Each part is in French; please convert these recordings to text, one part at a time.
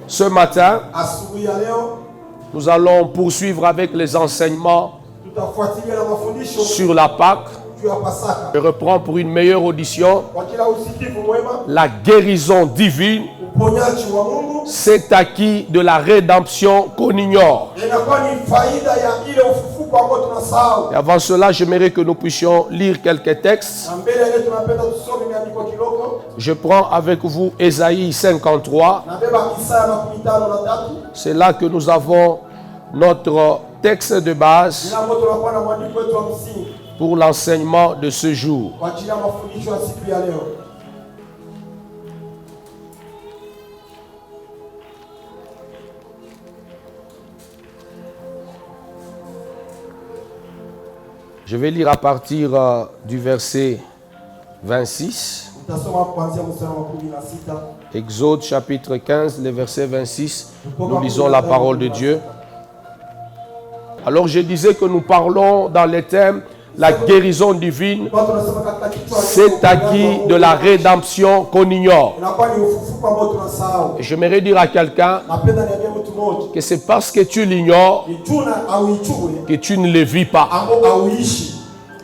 Ce matin, nous allons poursuivre avec les enseignements sur la Pâque. Je reprends pour une meilleure audition. La guérison divine, c'est acquis de la rédemption qu'on ignore. Et avant cela, j'aimerais que nous puissions lire quelques textes. Je prends avec vous Ésaïe 53. C'est là que nous avons notre texte de base pour l'enseignement de ce jour. Je vais lire à partir du verset 26. Exode chapitre 15, le verset 26. Nous lisons la parole de Dieu. Alors je disais que nous parlons dans les thèmes la guérison divine, c'est acquis de la rédemption qu'on ignore. Et j'aimerais dire à quelqu'un que c'est parce que tu l'ignores que tu ne le vis pas.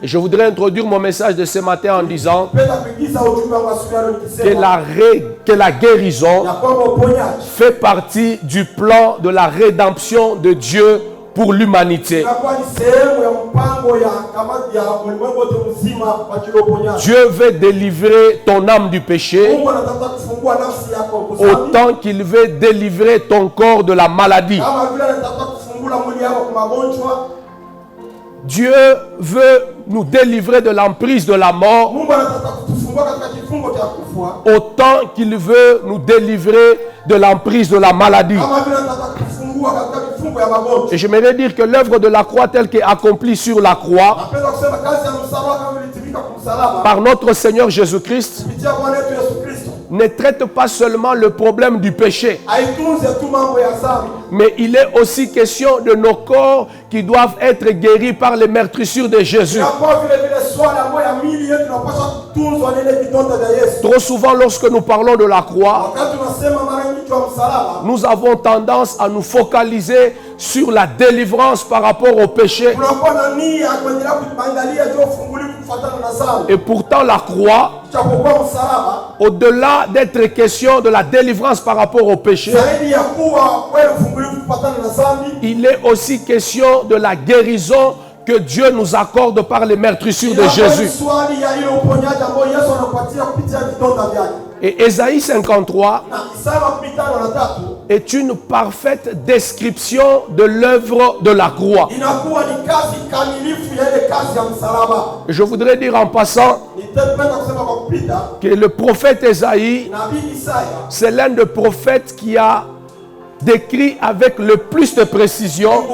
Et je voudrais introduire mon message de ce matin en disant que la guérison fait partie du plan de la rédemption de Dieu pour l'humanité. Dieu veut délivrer ton âme du péché autant qu'il veut délivrer ton corps de la maladie. Dieu veut nous délivrer de l'emprise de la mort autant qu'il veut nous délivrer de l'emprise de la maladie. Et j'aimerais dire que l'œuvre de la croix telle qu'elle est accomplie sur la croix par notre Seigneur Jésus-Christ ne traite pas seulement le problème du péché, mais il est aussi question de nos corps qui doivent être guéris par les meurtrissures de Jésus. Trop souvent, lorsque nous parlons de la croix, nous avons tendance à nous focaliser sur la délivrance par rapport au péché. Et pourtant, la croix, au-delà d'être question de la délivrance par rapport au péché, il est aussi question de la guérison que Dieu nous accorde par les meurtrissures de Jésus. Et Ésaïe 53 est une parfaite description de l'œuvre de la croix. Je voudrais dire en passant que le prophète Ésaïe, c'est l'un des prophètes qui a décrit avec le plus de précision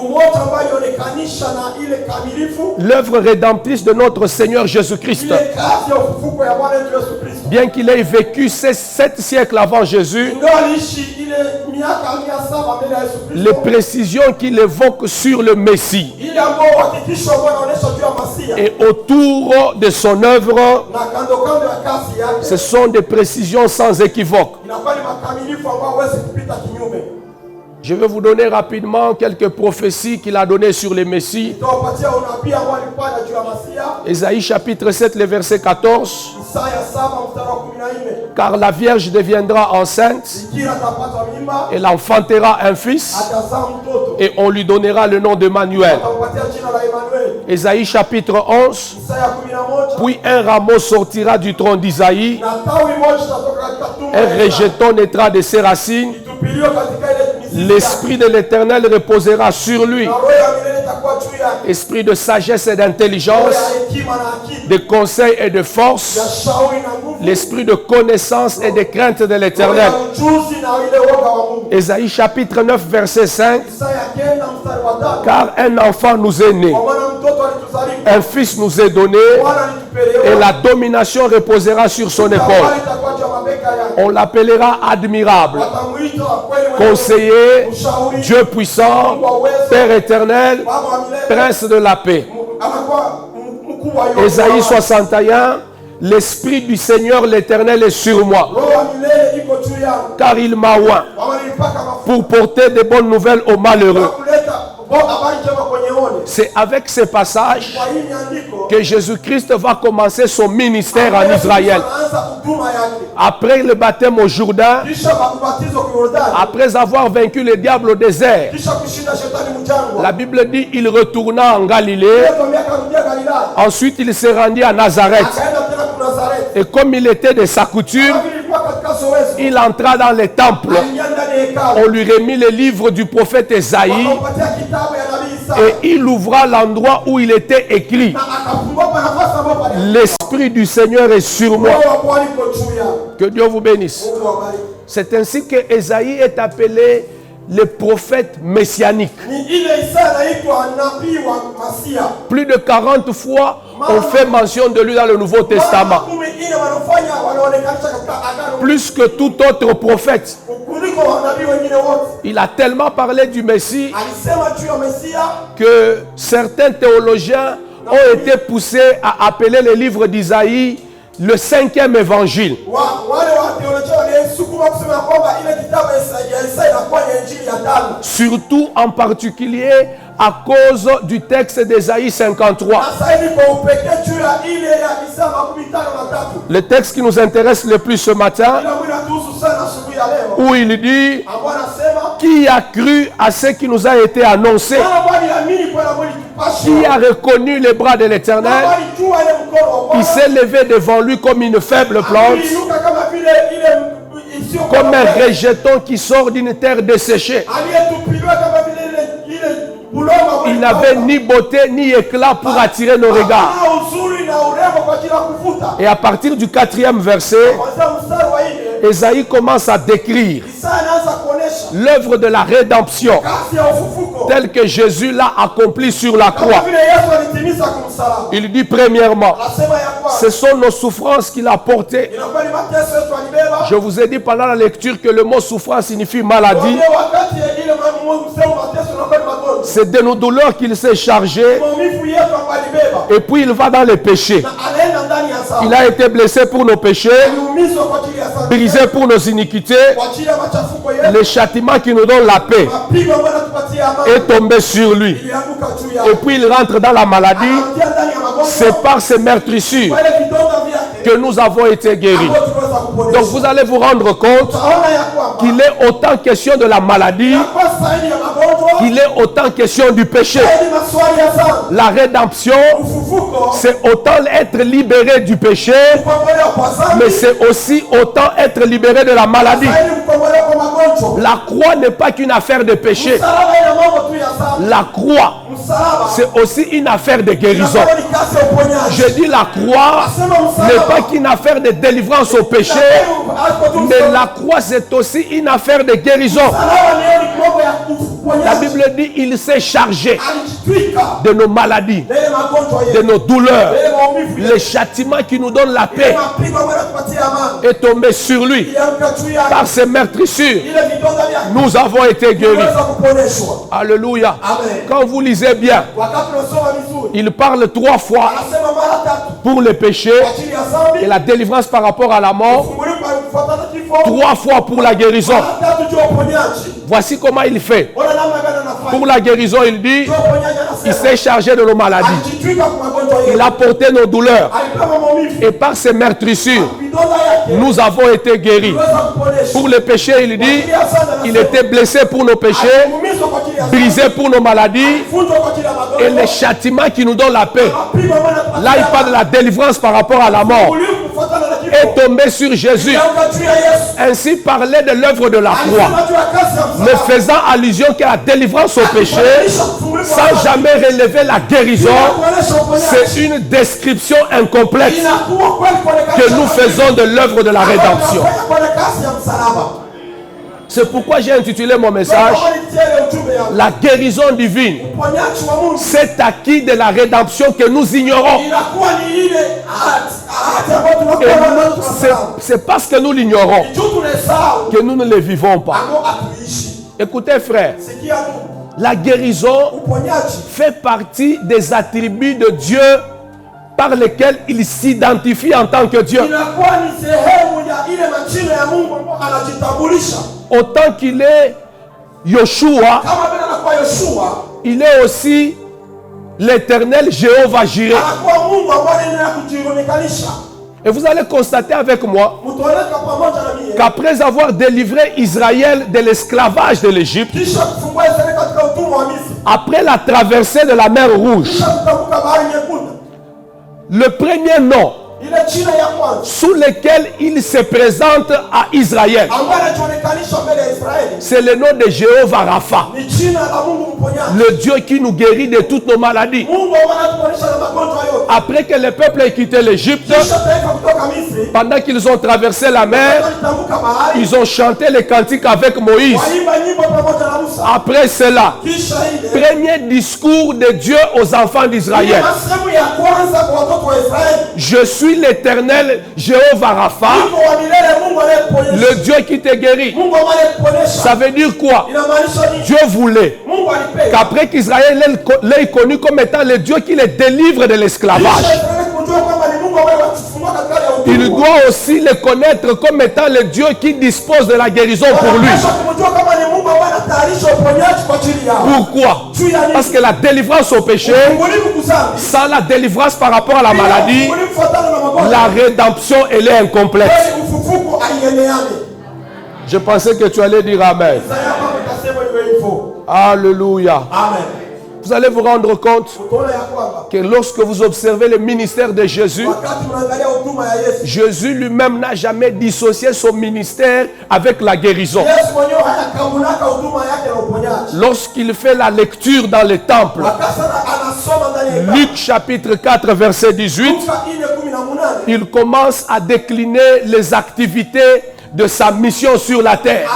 l'œuvre rédemptrice de notre Seigneur Jésus-Christ. Bien qu'il ait vécu 7 siècles avant Jésus, les précisions qu'il évoque sur le Messie et autour de son œuvre, ce sont des précisions sans équivoque. Je vais vous donner rapidement quelques prophéties qu'il a données sur les Messies. Ésaïe chapitre 7, le verset 14. Car la Vierge deviendra enceinte, elle enfantera un fils, et on lui donnera le nom d'Emmanuel. Ésaïe chapitre 11. Puis un rameau sortira du tronc d'Isaïe, un rejeton naîtra de ses racines. L'Esprit de l'Éternel reposera sur lui. Esprit de sagesse et d'intelligence, de conseil et de force, l'esprit de connaissance et de crainte de l'Éternel. Ésaïe chapitre 9 verset 5. Car un enfant nous est né, un fils nous est donné, et la domination reposera sur son épaule. On l'appellera admirable, conseiller, Dieu puissant, Père éternel, Prince de la paix. Ésaïe 61. L'Esprit du Seigneur l'Éternel est sur moi, car il m'a oint pour porter des bonnes nouvelles aux malheureux. C'est avec ces passages que Jésus-Christ va commencer son ministère en Israël. Après le baptême au Jourdain, après avoir vaincu le diable au désert, la Bible dit qu'il retourna en Galilée. Ensuite, il se rendit à Nazareth. Et comme il était de sa coutume, il entra dans les temples. On lui remit le livre du prophète Esaïe et il ouvra l'endroit où il était écrit: l'Esprit du Seigneur est sur moi. Que Dieu vous bénisse. C'est ainsi que Esaïe est appelé le prophète messianique. Plus de 40 fois, on fait mention de lui dans le Nouveau Testament. Plus que tout autre prophète. Il a tellement parlé du Messie que certains théologiens ont été poussés à appeler le livre d'Isaïe le 5e évangile. Surtout en particulier à cause du texte d'Ésaïe 53. Le texte qui nous intéresse le plus ce matin, où il dit: qui a cru à ce qui nous a été annoncé? Qui a reconnu les bras de l'Éternel? Il s'est levé devant lui comme une faible plante, comme un rejeton qui sort d'une terre desséchée. Il n'avait ni beauté ni éclat pour attirer nos regards. Et à partir du 4e verset, Ésaïe commence à décrire l'œuvre de la rédemption telle que Jésus l'a accomplie sur la croix. Il dit premièrement, ce sont nos souffrances qu'il a portées. Je vous ai dit pendant la lecture que le mot souffrance signifie maladie. C'est de nos douleurs qu'il s'est chargé. Et puis il va dans les péchés. Il a été blessé pour nos péchés, brisé pour nos iniquités. Le châtiment qui nous donne la paix est tombé sur lui. Et puis il rentre dans la maladie. C'est par ces meurtrissures que nous avons été guéris. Donc vous allez vous rendre compte qu'il est autant question de la maladie qu'il est autant question du péché. La rédemption, c'est autant être libéré du péché, mais c'est aussi autant être libéré de la maladie. La croix n'est pas qu'une affaire de péché. La croix, c'est aussi une affaire de guérison. Je dis la croix n'est pas qu'une affaire de délivrance au péché, mais la croix c'est aussi une affaire de guérison. La Bible dit il s'est chargé de nos maladies, de nos douleurs. Le châtiment qui nous donne la paix est tombé sur lui. Par ses meurtrissures, nous avons été guéris. Alléluia. Quand vous lisez bien, il parle 3 fois pour le péché et la délivrance par rapport à la mort, 3 fois pour la guérison. Voici comment il fait. Pour la guérison, il dit, il s'est chargé de nos maladies. Il a porté nos douleurs. Et par ses meurtrissures, nous avons été guéris. Pour le péché, il dit, il était blessé pour nos péchés, brisé pour nos maladies, et le châtiment qui nous donne la paix. Là, il parle de la délivrance par rapport à la mort. Est tombé sur Jésus. Ainsi parlait de l'œuvre de la croix, ne faisant allusion qu'à la délivrance au péché, sans jamais relever la guérison. C'est une description incomplète que nous faisons de l'œuvre de la rédemption. C'est pourquoi j'ai intitulé mon message La guérison divine. Cet acquis de la rédemption que nous ignorons. C'est parce que nous l'ignorons que nous ne le vivons pas. Écoutez frère, la guérison fait partie des attributs de Dieu par lesquels il s'identifie en tant que Dieu. autant qu'il est Yoshua, il est aussi l'Éternel Jéhovah Jireh. Et vous allez constater avec moi qu'après avoir délivré Israël de l'esclavage de l'Égypte, après la traversée de la mer Rouge, le premier nom sous lequel il se présente à Israël, c'est le nom de Jéhovah Rapha, le Dieu qui nous guérit de toutes nos maladies. Après que le peuple ait quitté l'Égypte, pendant qu'ils ont traversé la mer, ils ont chanté les cantiques avec Moïse. Après cela, premier discours de Dieu aux enfants d'Israël: je suis l'Éternel Jéhovah Rapha, le Dieu qui te guérit. Ça veut dire quoi? Dieu voulait qu'après qu'Israël l'ait connu comme étant le Dieu qui les délivre de l'esclavage, il doit aussi le connaître comme étant le Dieu qui dispose de la guérison pour lui. Pourquoi? Parce que la délivrance au péché, sans la délivrance par rapport à la maladie, la rédemption, elle est incomplète. Je pensais que tu allais dire Amen. Alléluia. Amen. Vous allez vous rendre compte que lorsque vous observez le ministère de Jésus, Jésus lui-même n'a jamais dissocié son ministère avec la guérison. Lorsqu'il fait la lecture dans le temple, Luc chapitre 4 verset 18, il commence à décliner les activités de sa mission sur la terre.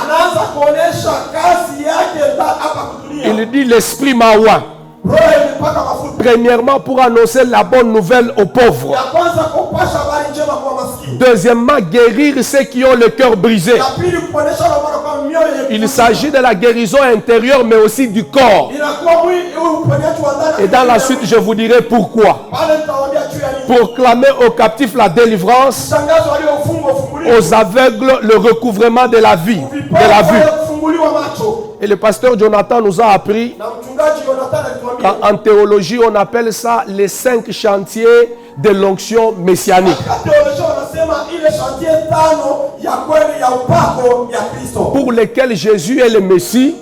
Il dit: l'Esprit m'a oint. Premièrement, pour annoncer la bonne nouvelle aux pauvres. Deuxièmement, guérir ceux qui ont le cœur brisé. Il s'agit de la guérison intérieure, mais aussi du corps. Et dans la suite, je vous dirai pourquoi. Proclamer aux captifs la délivrance, aux aveugles le recouvrement de la vie, de la vue. Et le pasteur Jonathan nous a appris qu'en théologie, on appelle ça les 5 chantiers de l'onction messianique. Pour lesquels Jésus est le Messie.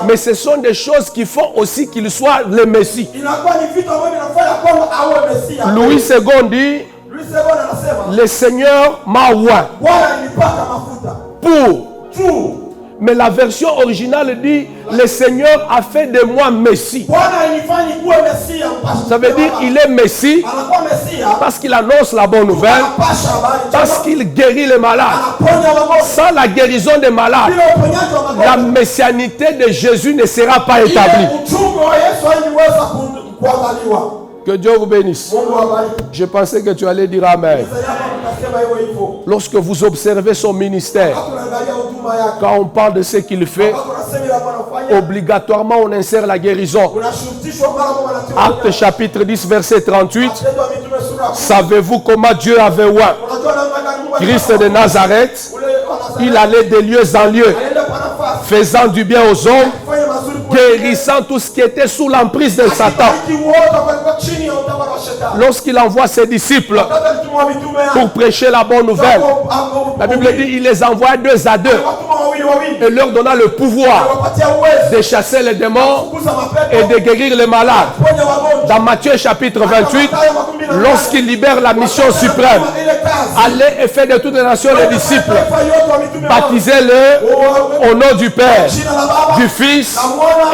Mais ce sont des choses qui font aussi qu'il soit le Messie. Louis II dit: le Seigneur m'a oint pour. Mais la version originale dit: le Seigneur a fait de moi Messie. Ça veut dire il est Messie parce qu'il annonce la bonne nouvelle, parce qu'il guérit les malades. Sans la guérison des malades, la messianité de Jésus ne sera pas établie. Que Dieu vous bénisse. Je pensais que tu allais dire Amen. Lorsque vous observez son ministère, quand on parle de ce qu'il fait, obligatoirement on insère la guérison. Acte chapitre 10 verset 38. Savez-vous comment Dieu avait oint Christ de Nazareth? Il allait de lieu en lieu, faisant du bien aux hommes, guérissant tout ce qui était sous l'emprise de Satan. Lorsqu'il envoie ses disciples pour prêcher la bonne nouvelle, la Bible dit il les envoie 2 à 2 et leur donna le pouvoir de chasser les démons et de guérir les malades. Dans Matthieu chapitre 28, lorsqu'il libère la mission suprême, allez et faites de toutes les nations les disciples, baptisez-les au nom du Père, du Fils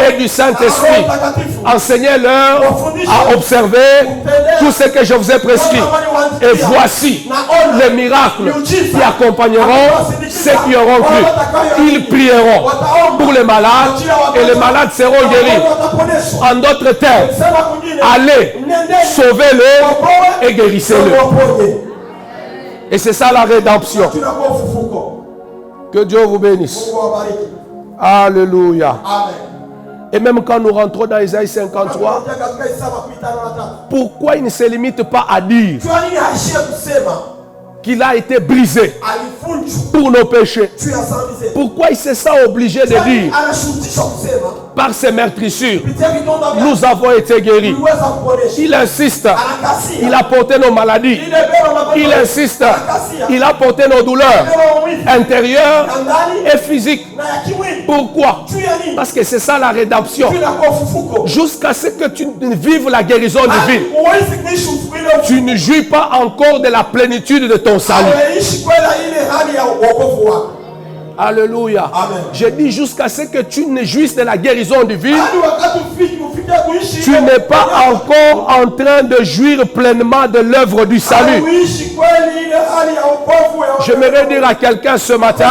et du Saint-Esprit. Enseignez-leur à observer tout ce que je vous ai prescrit. Et voici les miracles qui accompagneront ceux qui auront cru. Ils prieront pour les malades et les malades seront guéris. En d'autres termes, allez, sauvez-le et guérissez-le. Et c'est ça la rédemption. Que Dieu vous bénisse. Alléluia. Et même quand nous rentrons dans Isaïe 53, pourquoi il ne se limite pas à dire qu'il a été brisé pour nos péchés. Pourquoi il se sent obligé de dire, par ses meurtrissures, nous avons été guéris. Il insiste, il a porté nos maladies. Il insiste, il a porté nos douleurs intérieures et physiques. Pourquoi? Parce que c'est ça la rédemption. Jusqu'à ce que tu vives la guérison divine, tu ne jouis pas encore de la plénitude de ton salut. Alléluia. Je dis jusqu'à ce que tu ne jouisses de la guérison divine, tu n'es pas encore en train de jouir pleinement de l'œuvre du salut. J'aimerais dire à quelqu'un ce matin,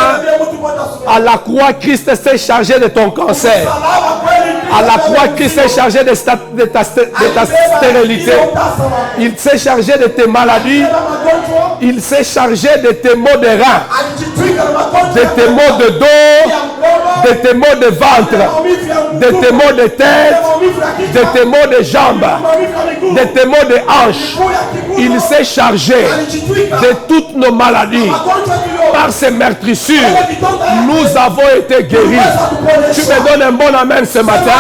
à la croix, Christ s'est chargé de ton cancer. À la croix, Christ s'est chargé de ta stérilité. Il s'est chargé de tes maladies. Il s'est chargé de tes maux de reins, de tes maux de dos, de tes maux de ventre, de tes maux de tête, de tes maux de jambes, de tes maux de hanches. Il s'est chargé de toutes nos maladies. Par ses meurtrissures, nous avons été guéris. Tu me donnes un bon amen ce matin.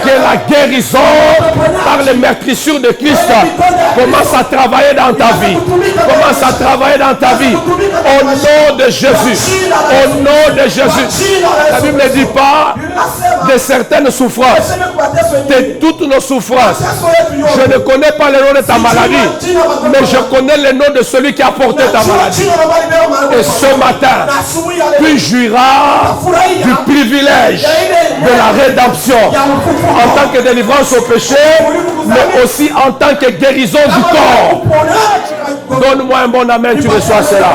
Que la guérison par les meurtrissures de Christ commence à travailler dans ta vie. Commence à travailler dans ta vie. Au nom de Jésus. Au nom de Jésus. La Bible ne dit pas de certaines souffrances. De toutes nos souffrances. Je ne connais pas le nom de ta maladie. Mais je connais le nom de celui qui a porté ta maladie. Et ce matin, tu jouiras du privilège de la rédemption en tant que délivrance au péché, mais aussi en tant que guérison du corps. Donne-moi un bon amen, tu reçois cela.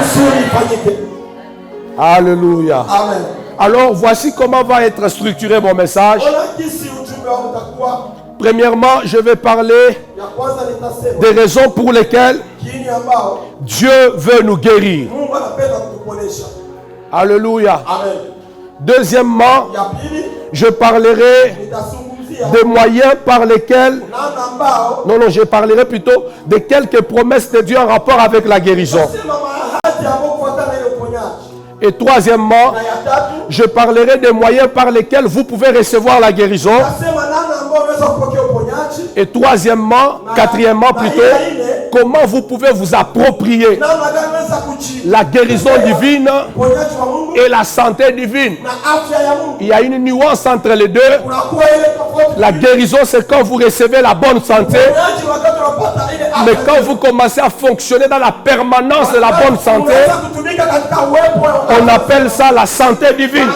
Alléluia. Alors, voici comment va être structuré mon message. Premièrement, je vais parler des raisons pour lesquelles Dieu veut nous guérir. Alléluia. Deuxièmement, je parlerai des moyens par lesquels... Non, je parlerai plutôt de quelques promesses de Dieu en rapport avec la guérison. Et troisièmement, je parlerai des moyens par lesquels vous pouvez recevoir la guérison. Et quatrièmement plutôt, comment vous pouvez vous approprier la guérison divine et la santé divine. Il y a une nuance entre les deux. La guérison, c'est quand vous recevez la bonne santé. Mais quand vous commencez à fonctionner dans la permanence de la bonne santé, on appelle ça la santé divine.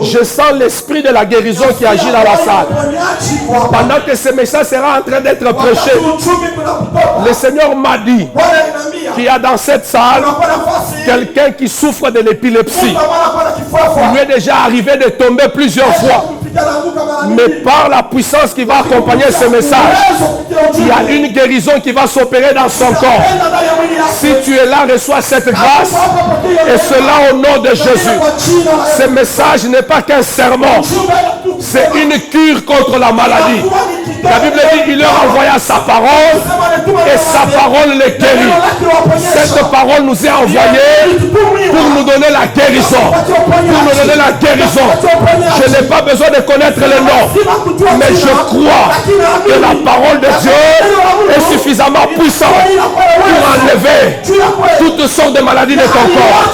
Je sens l'esprit de la guérison qui agit dans la salle. Pendant que ce message sera en train d'être prêché, le Seigneur m'a dit qu'il y a dans cette salle quelqu'un qui souffre de l'épilepsie. Il lui est déjà arrivé de tomber plusieurs fois. Mais par la puissance qui va accompagner ce message, il y a une guérison qui va s'opérer dans son corps. Si tu es là, reçois cette grâce. Et cela au nom de Jésus. Ce message n'est pas qu'un sermon. C'est une cure contre la maladie. La Bible dit qu'il leur envoya sa parole et sa parole les guérit. Cette parole nous est envoyée pour nous donner la guérison. Pour nous donner la guérison. Je n'ai pas besoin de connaître le nom, mais je crois que la parole de Dieu est suffisamment puissante pour enlever toutes sortes de maladies de ton corps.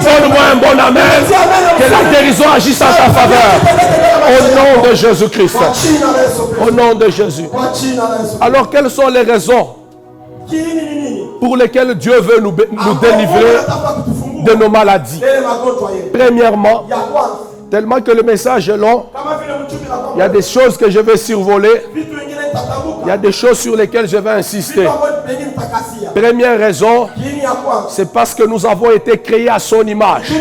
Donne-moi un bon amen. Que la guérison agisse en ta faveur. Au nom de Jésus-Christ. Au nom de Jésus. Alors, quelles sont les raisons pour lesquelles Dieu veut nous délivrer de nos maladies? Premièrement, tellement que le message est long, il y a des choses que je vais survoler. Il y a des choses sur lesquelles je vais insister. Première raison, c'est parce que nous avons été créés à son image.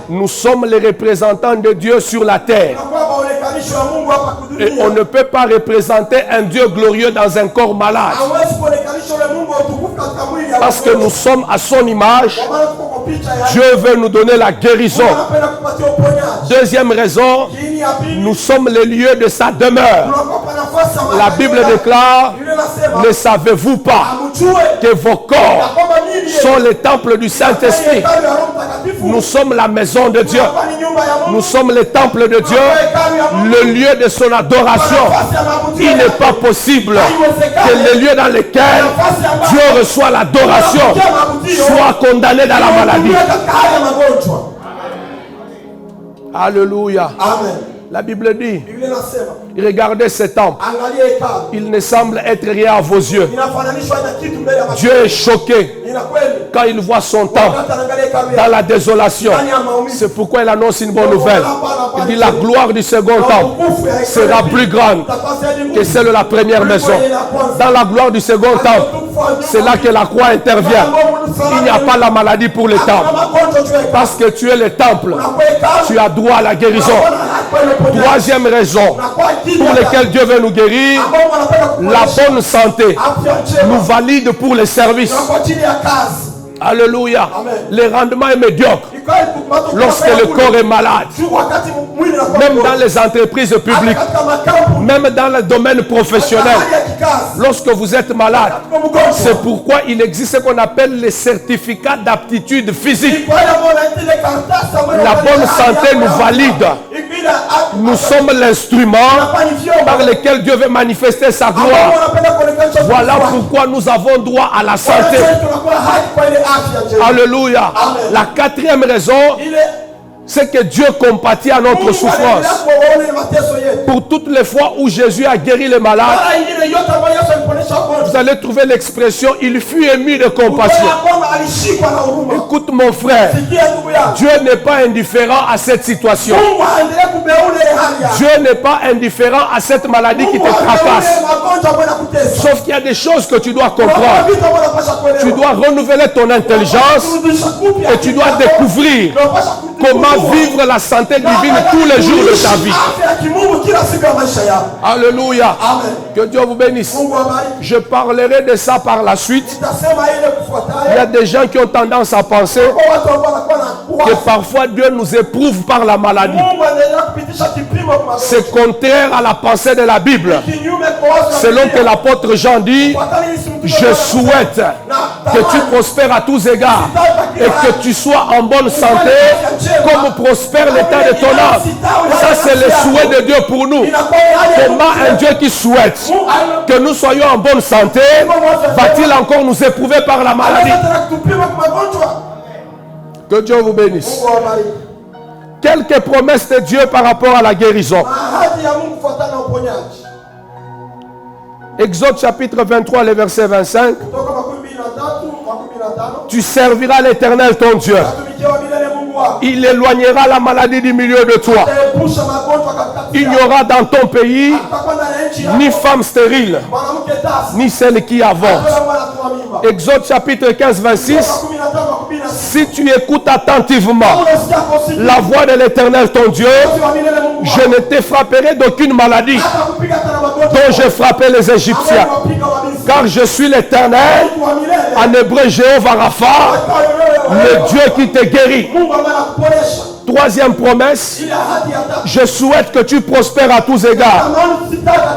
Nous sommes les représentants de Dieu sur la terre. Et on ne peut pas représenter un Dieu glorieux dans un corps malade. Parce que nous sommes à son image, Dieu veut nous donner la guérison. Deuxième raison, nous sommes les lieux de sa demeure. La Bible déclare, ne savez-vous pas que vos corps sont les temples du Saint-Esprit? Nous sommes la maison de Dieu. Nous sommes les temples de Dieu, le lieu de son adoration. Il n'est pas possible que les lieux dans lesquels Dieu reçoit l'adoration soient condamnés dans la maladie. Alléluia. Amen. La Bible dit, regardez ce temple. Il ne semble être rien à vos yeux. Dieu est choqué quand il voit son temple dans la désolation. C'est pourquoi il annonce une bonne nouvelle. Il dit, la gloire du second temple sera plus grande que celle de la première maison. Dans la gloire du second temple, c'est là que la croix intervient. Il n'y a pas la maladie pour le temple. Parce que tu es le temple, tu as droit à la guérison. Troisième raison pour laquelle Dieu veut nous guérir, la bonne santé nous valide pour les services. Alléluia. Le rendement est médiocre lorsque le corps est malade. Même dans les entreprises publiques, même dans le domaine professionnel, lorsque vous êtes malade, c'est pourquoi il existe ce qu'on appelle les certificats d'aptitude physique. La bonne santé nous valide. Nous sommes l'instrument par lequel Dieu veut manifester sa gloire. Voilà pourquoi nous avons droit à la santé. Alléluia. La quatrième raison, c'est que Dieu compatit à notre souffrance. Pour toutes les fois où Jésus a guéri les malades, vous allez trouver l'expression « il fut ému de compassion ». Écoute mon frère, Dieu n'est pas indifférent à cette situation. Dieu n'est pas indifférent à cette maladie qui te tracasse. Sauf qu'il y a des choses que tu dois comprendre. Tu dois renouveler ton intelligence et tu dois découvrir comment vivre la santé divine tous les jours de ta vie. Alléluia. Que Dieu vous bénisse. Je parlerai de ça par la suite. Il y a des gens qui ont tendance à penser que parfois Dieu nous éprouve par la maladie. C'est contraire à la pensée de la Bible. Selon que l'apôtre Jean dit, je souhaite que tu prospères à tous égards et que tu sois en bonne santé comme prospère l'état de ton âme. Ça, c'est le souhait de Dieu pour nous. Comment un Dieu qui souhaite que nous soyons en bonne santé va-t-il encore nous éprouver par la maladie? Que Dieu vous bénisse. Quelques promesses de Dieu par rapport à la guérison. Exode chapitre 23, le verset 25. Tu serviras l'Éternel ton Dieu. Il éloignera la maladie du milieu de toi. Il n'y aura dans ton pays ni femme stérile, ni celle qui avance. Exode chapitre 15, 26. Si tu écoutes attentivement la voix de l'Éternel ton Dieu, je ne te frapperai d'aucune maladie dont j'ai frappé les Égyptiens. Car je suis l'Éternel, en hébreu Jéhovah Rapha, le Dieu qui te guérit. Troisième promesse, je souhaite que tu prospères à tous égards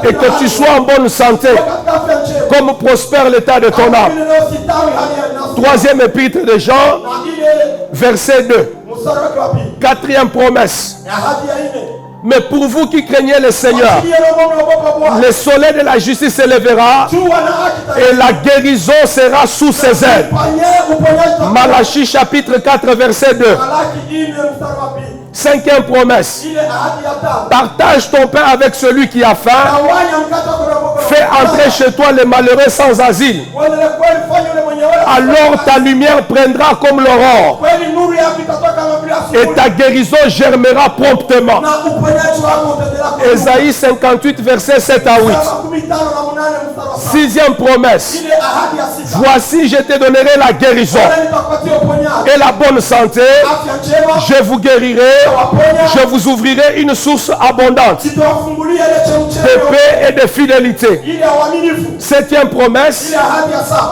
et que tu sois en bonne santé, comme prospère l'état de ton âme. Troisième épître de Jean, verset 2. Quatrième promesse. Mais pour vous qui craignez le Seigneur, le soleil de la justice s'élèvera et la guérison sera sous ses ailes. Malachie chapitre 4 verset 2. Cinquième promesse. Partage ton pain avec celui qui a faim. Fais entrer chez toi les malheureux sans asile. Alors ta lumière prendra comme l'aurore. Et ta guérison germera promptement. Ésaïe 58 verset 7 à 8. Sixième promesse. Voici je te donnerai la guérison et la bonne santé. Je vous guérirai. Je vous ouvrirai une source abondante de paix et de fidélité. Septième promesse.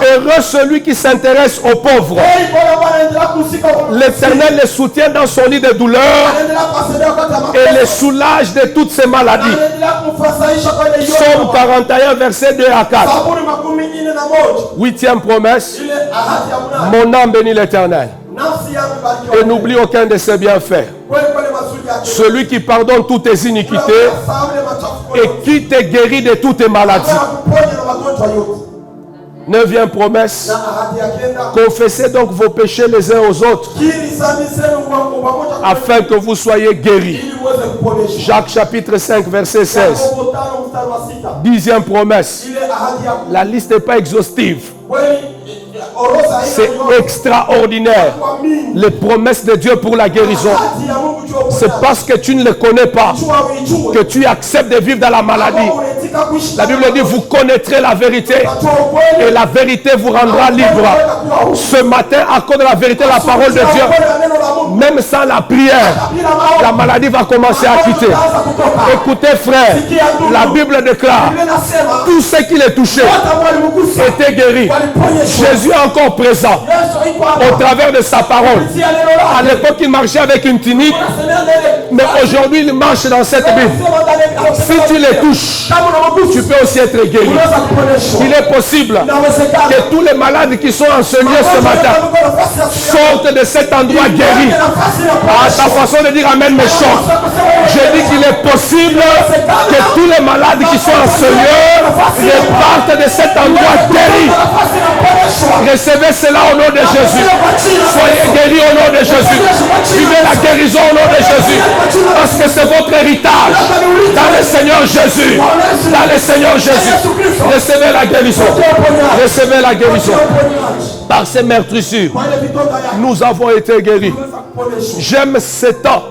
Heureux celui qui s'intéresse aux pauvres. L'Éternel les soutient dans son lit de douleur et les soulage de toutes ses maladies. Psaume 41, verset 2 à 4. 8e promesse. Mon âme bénit l'Éternel et n'oublie aucun de ses bienfaits. Celui qui pardonne toutes tes iniquités et qui te guérit de toutes tes maladies. 9e promesse. Confessez donc vos péchés les uns aux autres afin que vous soyez guéris. Jacques chapitre 5 verset 16. 10e promesse. La liste n'est pas exhaustive. C'est extraordinaire. Les promesses de Dieu pour la guérison. C'est parce que tu ne les connais pas que tu acceptes de vivre dans la maladie. La Bible dit, vous connaîtrez la vérité et la vérité vous rendra libre. Ce matin, à cause de la vérité, la parole de Dieu, même sans la prière, la maladie va commencer à quitter. Écoutez frère, la Bible déclare, tout ce qui les touchait était guéri. Jésus est encore présent au travers de sa parole. À l'époque, il marchait avec une tunique, mais aujourd'hui, il marche dans cette Bible. Si tu les touches, tu peux aussi être guéri. Il est possible que tous les malades qui sont enseignés ce matin sortent de cet endroit guéri. À ta façon de dire amen me choque. Je dis qu'il est possible que tous les malades qui sont enseignés repartent de cet endroit guéri. Recevez cela au nom de Jésus. Soyez guéris au nom de Jésus. Vivez la guérison au nom de Jésus. Parce que c'est votre héritage. Dans le Seigneur Jésus. Dans le Seigneur Jésus. Recevez la guérison. Recevez la guérison. Par ces meurtrissures, nous avons été guéris. J'aime ce temps.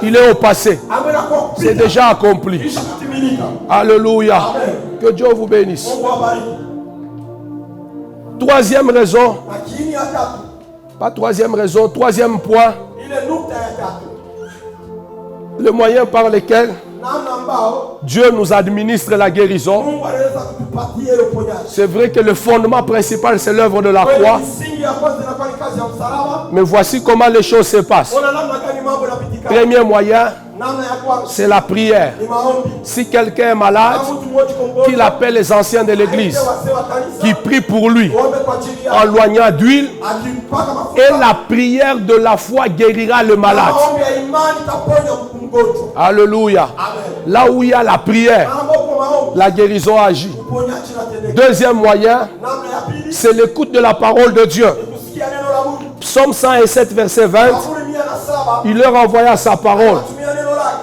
Il est au passé. C'est déjà accompli. Alléluia. Que Dieu vous bénisse. Troisième raison. Pas troisième raison. Troisième point. Le moyen par lequel Dieu nous administre la guérison. C'est vrai que le fondement principal, c'est l'œuvre de la croix. Mais voici comment les choses se passent. Premier moyen, c'est la prière. Si quelqu'un est malade, qu'il appelle les anciens de l'église, qui prient pour lui en loignant d'huile, et la prière de la foi guérira le malade. Alléluia. Là où il y a la prière, la guérison agit. Deuxième moyen, c'est l'écoute de la parole de Dieu. Psaume 107, verset 20, il leur envoya sa parole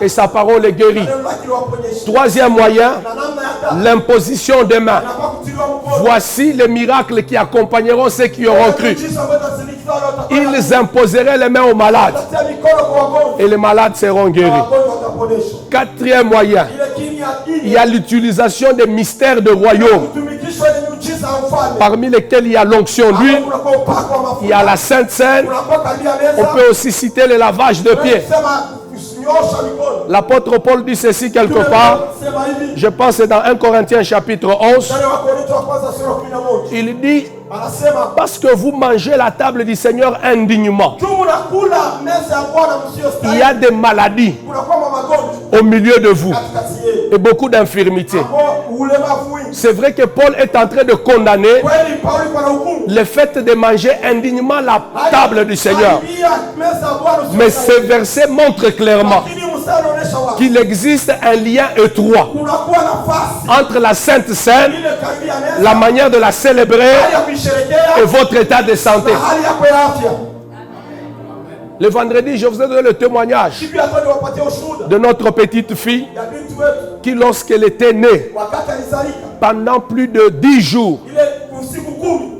et sa parole est guérie. Troisième moyen, l'imposition des mains. Voici les miracles qui accompagneront ceux qui auront cru. Ils imposeraient les mains aux malades et les malades seront guéris. Quatrième moyen, il y a l'utilisation des mystères de royaume, parmi lesquels il y a l'onction d'huile, il y a la Sainte Seine. On peut aussi citer le lavage de pieds. L'apôtre Paul dit ceci quelque part, je pense que c'est dans 1 Corinthiens chapitre 11, il dit, parce que vous mangez la table du Seigneur indignement, il y a des maladies au milieu de vous et beaucoup d'infirmités. C'est vrai que Paul est en train de condamner le fait de manger indignement la table du Seigneur. Mais ce verset montre clairement qu'il existe un lien étroit entre la Sainte Seine, la manière de la célébrer et votre état de santé. Le vendredi, je vous ai donné le témoignage de notre petite fille qui, lorsqu'elle était née, pendant plus de 10 jours,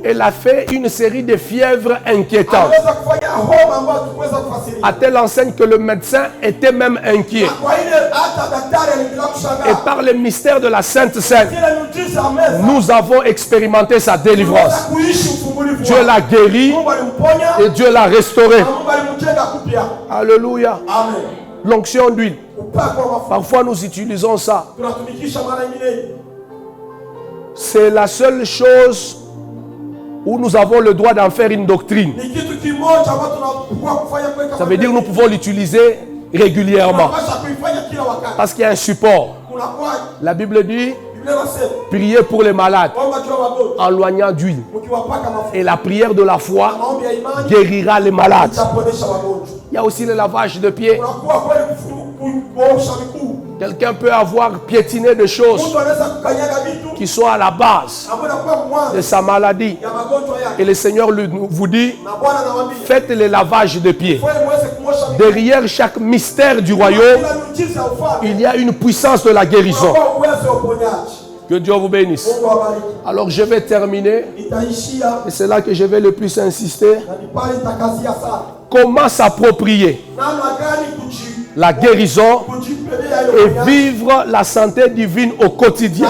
elle a fait une série de fièvres inquiétantes. À telle enseigne que le médecin était même inquiet. Et par le mystère de la Sainte Seine, nous avons expérimenté sa délivrance. Dieu l'a guéri et Dieu l'a restauré. Alléluia. L'onction d'huile. Parfois nous utilisons ça. C'est la seule chose où nous avons le droit d'en faire une doctrine. Ça veut dire que nous pouvons l'utiliser régulièrement. Parce qu'il y a un support. La Bible dit, priez pour les malades en loignant d'huile. Et la prière de la foi guérira les malades. Il y a aussi le lavage de pieds. Quelqu'un peut avoir piétiné des choses qui sont à la base de sa maladie. Et le Seigneur vous dit, faites le lavage de pieds. Derrière chaque mystère du royaume, il y a une puissance de la guérison. Que Dieu vous bénisse. Alors je vais terminer. Et c'est là que je vais le plus insister. Comment s'approprier la guérison et vivre la santé divine au quotidien.